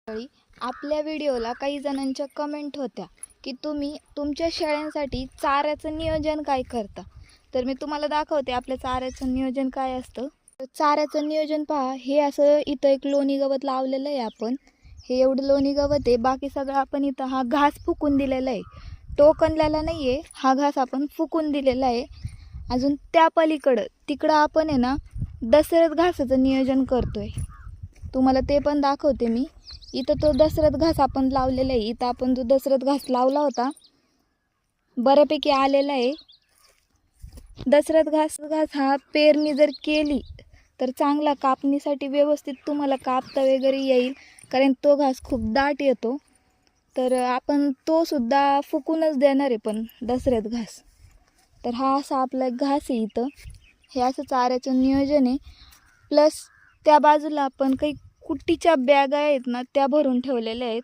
वेळी आपल्या व्हिडिओला काही जणांच्या कमेंट होत्या की तुम्ही तुमच्या शेळ्यांसाठी चाऱ्याचं नियोजन काय करता. तर मी तुम्हाला दाखवते आपल्या चाऱ्याचं नियोजन काय असतं. चाऱ्याचं नियोजन पहा, हे असं इथं एक लोणी गवत लावलेलं आहे. आपण हे एवढं लोणी गवत आहे, बाकी सगळं आपण इथं हा घास फुकून दिलेला आहे. टोकनलेला नाही आहे, हा घास आपण फुकून दिलेला आहे. अजून त्या पलीकडं तिकडं आपण आहे ना दशरथ घासाचं नियोजन करतोय. तुम्हाला ते पण दाखवते मी. इथं तो दशरथ घास आपण लावलेला आहे. इथं आपण जो दशरथ घास लावला होता बऱ्यापैकी आलेला आहे. दशरथ घास हा पेरणी जर केली तर चांगला कापणीसाठी व्यवस्थित तुम्हाला कापता वगैरे येईल, कारण तो घास खूप दाट येतो. तर आपण तो सुद्धा फुकूनच देणार आहे पण दशरथ घास. तर हा असा आपला घास आहे. इथं हे असं चाऱ्याचं नियोजन आहे. प्लस त्या बाजूला आपण काही कुट्टीच्या बॅगा आहेत ना त्या भरून ठेवलेल्या आहेत.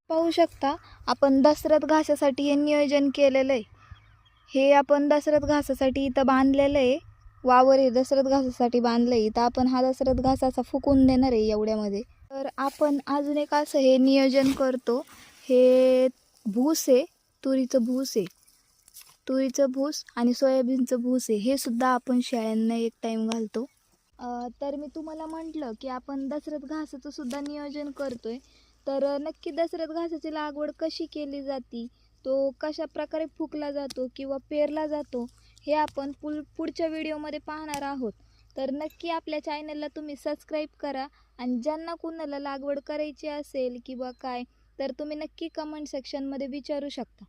पाहू शकता आपण दशरथ घासासाठी हे नियोजन केलेलं आहे. हे आपण दशरथ घासासाठी इथं बांधलेलं आहे. वावर हे दशरथ घासासाठी बांधलं आहे. इथं आपण हा दशरथ घास असा फुकून देणार आहे एवढ्यामध्ये. तर आपण अजून एक असं हे नियोजन करतो. हे भूस आहे, तुरीचं भूस आहे. तुरीचं भूस आणि सोयाबीनचं भूस आहे, हे सुद्धा आपण शेळ्यांना एक टाईम घालतो. तर मी तुम्हाला म्हटलं की आपण दशरथ घासाचं सुद्धा नियोजन करतोय. तर नक्की दशरथ घासाची लागवड कशी केली जाते, तो कशा प्रकारे फुकला जातो किंवा पेरला जातो, हे आपण पुढच्या व्हिडिओमध्ये पाहणार आहोत. तर नक्की आपल्या चॅनलला तुम्ही सबस्क्राईब करा. आणि ज्यांना कुणाला लागवड करायची असेल किंवा काय, तर तुम्ही नक्की कमेंट सेक्शनमध्ये विचारू शकता.